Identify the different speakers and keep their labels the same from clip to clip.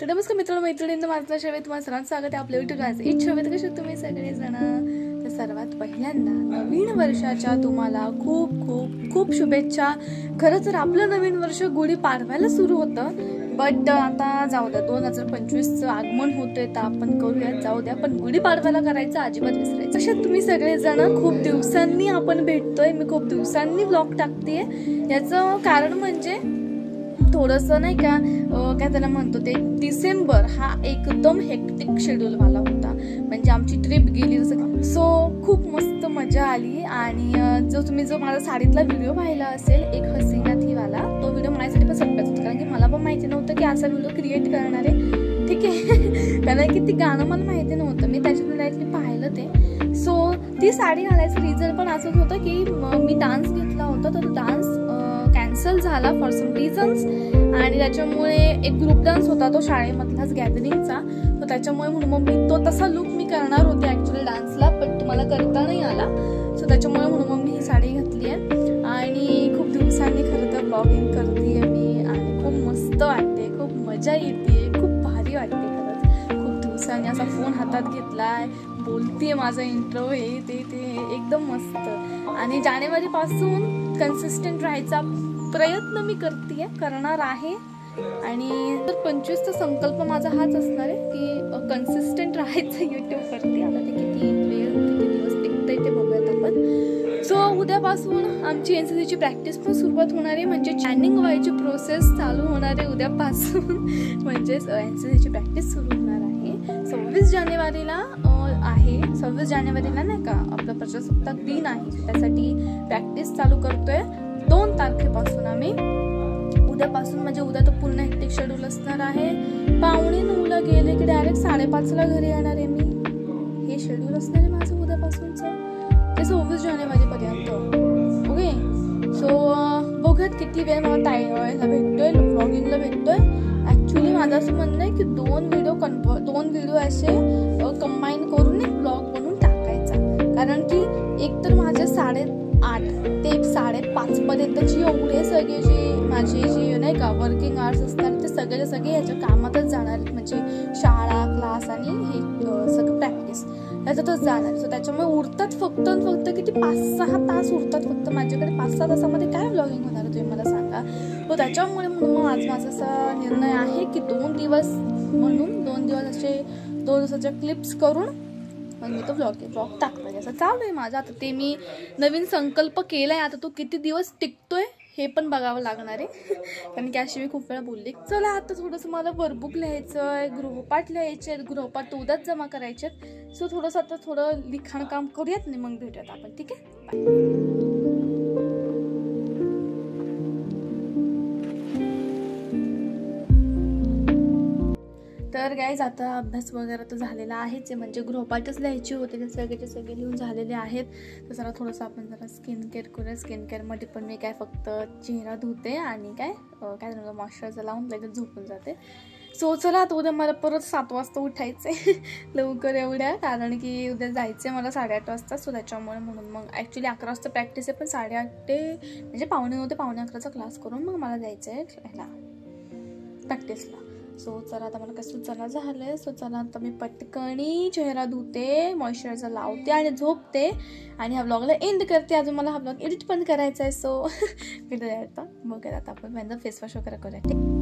Speaker 1: तर नमस्कार मित्रांनो मैत्रिणींना माझ्या शेवेत तुम्हाला सर्वांचं स्वागत आहे आपल्या युट्यूब चॅनल इच्छा हवेत कसे तुम्ही सगळेजण। तर सर्वात पहिल्यांदा नवीन वर्षाच्या तुम्हाला खूप खूप खूप शुभेच्छा। खरं तर आपलं नवीन वर्ष गुढी पाडव्याला सुरू होतं, बट आता जाऊ द्या 2025चं आगमन होतंय तर आपण करूया, जाऊ द्या, पण गुढी पाडव्याला करायचं अजिबात विसरायचं। तसेच तुम्ही सगळेजण खूप दिवसांनी आपण भेटतोय, मी खूप दिवसांनी व्लॉग टाकतेय। याचं कारण म्हणजे थोडंसं नाही का काय त्याला म्हणतो ते डिसेंबर हा एकदम हेक्टिक शेड्यूल वाला होता, म्हणजे आमची ट्रिप गेली जसं, सो खूप मस्त मजा आली। आणि जो माझा साडीतला व्हिडिओ पाहिला असेल एक हसीना थी वाला, तो व्हिडिओ माझ्यासाठी पण सरप्राईज होता, कारण की मला पण माहिती नव्हतं की असा व्हिडिओ क्रिएट करणार आहे, ठीक आहे। कारण की ती गाणं मला माहिती नव्हतं, मी त्याच्यातून डायरेक्टली पाहिलं ते। सो ती साडी घालायचं रिझन पण असंच होतं की मी डान्स घेतला होता, तर तो डान्स कॅन्सल झाला फॉर सम रिझन्स, आणि त्याच्यामुळे एक ग्रुप डान्स होता तो शाळेमधलाच गॅदरिंगचा, तर त्याच्यामुळे म्हणून मग मी तो तसा लुक मी करणार होते ॲक्च्युली डान्सला, पण तुम्हाला करता नाही आला, सो त्याच्यामुळे म्हणून मग मी ही साडी घातली आहे। आणि खूप दिवसांनी खरं तर ब्लॉगिंग करते मी, आणि खूप मस्त वाटते, खूप मजा येते, खूप भारी वाटते खरंच। खूप दिवसांनी असा फोन हातात घेतलाय, बोलते माझा इंट्रो हे ते एकदम मस्त। आणि जानेवारीपासून कन्सिस्टंट राहायचा प्रयत्न मी करणार आहे, आणि 25चा संकल्प माझा हाच असणार आहे की कन्सिस्टंट राहायचं यूट्यूबवरती। आता ते किती वेळ किती दिवस टिकतंय ते बघूयात आपण। सो उद्यापासून आमची एनसीसीची प्रॅक्टिस पण सुरुवात होणार आहे, म्हणजे चॅनिंग व्हायची प्रोसेस चालू होणार आहे उद्यापासून म्हणजेच एनसीसीची प्रॅक्टिस सुरू होणार आहे। 26 जानेवारीला आहे, 26 जानेवारीला नाही का आपलं प्रजासत्ताक दिन आहे, त्यासाठी प्रॅक्टिस चालू करतोय 2 तारखेपासून आम्ही। उद्यापासून म्हणजे उद्या तर पूर्ण हेक्टिक शेड्यूल असणार आहे, 8:45ला गेले की डायरेक्ट 5:30ला घरी येणार आहे मी, हे शेड्यूल असणार आहे माझं उद्यापासूनचं ते 26 जानेवारीपर्यंत। ओके, सो बघूयात किती वेळ मला टाईमला भेटतोय, व्लॉगिंगला भेटतोय। ॲक्च्युली माझं असं म्हणणं आहे की 2 व्हिडिओ असे कंबाईन करून एक ब्लॉग बनवून टाकायचा, कारण की एक तर माझे 8:30 ते 5:30 पर्यंतची एवढे सगळे जे माझे जे नाही का वर्किंग आवर्स असतात ते सगळे ह्याच्या कामातच जाणार आहेत, म्हणजे शाळा क्लास आणि हे सगळं प्रॅक्टिस ह्याच्यातच जाणार। सो त्याच्यामुळे उरतात फक्त किती 5-6 तास उरतात फक्त माझ्याकडे। 5-6 तासामध्ये काय व्लॉगिंग होणार आहे तुम्ही मला सांगा। तो त्याच्यामुळे म्हणून आज माझा असा निर्णय आहे की 2 दिवस म्हणून 2 दिवस असे 2 दिवसाच्या क्लिप्स करून मग मी तो ब्लॉग टाकतोय, असं चालू आहे माझं। आता ते मी नवीन संकल्प केलाय, आता तो किती दिवस टिकतोय हे पण बघावं लागणार आहे, कारण की अशी मी खूप वेळा बोलले। चला आता थोडंसं मला वर्कबुक लिहायचं आहे, गृहपाठ लिहायचे आहेत, गृहपाठ उद्याच जमा करायचे आहेत। सो थोडंसं आता थोडं लिखाण काम करूयात आणि मग भेटूयात आपण, ठीक आहे, बाय। तर गाईज आता अभ्यास वगैरे तर झालेला आहेच, म्हणजे गृहपाठच लिहायचे होते, ते सगळे लिहून झालेले आहेत। तर जरा थोडंसं आपण जरा स्किन केअर करूया। स्किन केअरमध्ये पण मी काय फक्त चेहरा धुते आणि काय मॉइश्चरायझर लावून लगेच झोपून जाते। सो चला आता उद्या मला परत 7 वाजता उठायचं आहे लवकर एवढ्या, कारण की उद्या जायचं आहे मला 8:30 वाजता। सो त्याच्यामुळे म्हणून मग ॲक्च्युली 11 वाजता प्रॅक्टिस आहे, पण 8:30 ते म्हणजे 9:15 ते 11:15चा क्लास करून मग मला जायचं आहे ह्याला प्रॅक्टिसला। सो चला आता मला काय सुचना झालंय, सो चला आता मी पटकनी चेहरा धुते, मॉइश्चरायझर लावते आणि झोपते, आणि ह्या ब्लॉगला एंड करते। अजून मला हा ब्लॉग एडिट पण करायचा आहे, सो भेटूया आता, बघूया आता आपण पहिल्यांदा फेस वॉश वगैरे करूया।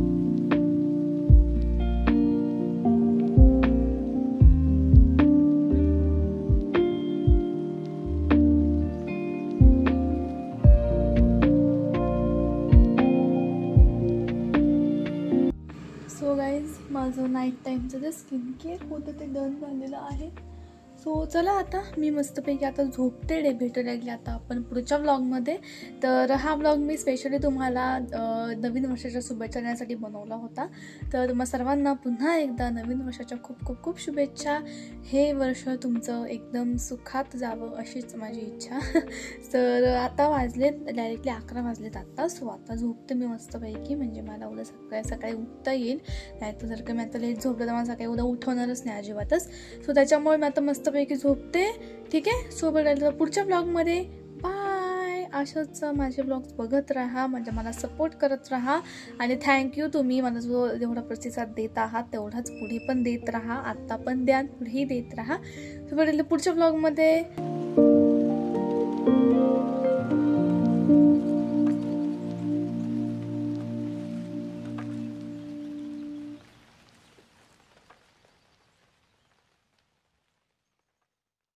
Speaker 1: सो गाईज माझं नाईट टाईमचं जे स्किन केअर होतं ते डन झालेलं आहे। सो चला आता मी मस्तपैकी आता झोपते, भेटूया आता आपण पुढच्या व्लॉगमध्ये। तर हा व्लॉग मी स्पेशली तुम्हाला नवीन वर्षाच्या शुभेच्छा देण्यासाठी बनवला होता। तर मग सर्वांना पुन्हा एकदा नवीन वर्षाच्या खूप खूप खूप शुभेच्छा। हे वर्ष तुमचं एकदम सुखात जावं अशीच माझी इच्छा। तर आता वाजलेत डायरेक्टली 11 वाजलेत आता। सो आता झोपते मी मस्तपैकी, म्हणजे मला उद्या सकाळी उठता येईल, नाही तर जर का मी आता लेट झोपलं तर मला सकाळी उद्या उठवणारच नाही अजिबातच। सो त्याच्यामुळे मी आता मस्तपैकी झोपते, ठीक आहे। सो भेटायला पुढच्या ब्लॉगमध्ये, बाय। अशाच माझे ब्लॉग्स बघत राहा, म्हणजे मला सपोर्ट करत राहा. आणि थँक्यू, तुम्ही मला जो जेवढा प्रतिसाद देत आहात तेवढाच पुढे पण देत राहा. आत्ता पण द्या, पुढेही देत राहा. तर पुढच्या ब्लॉगमध्ये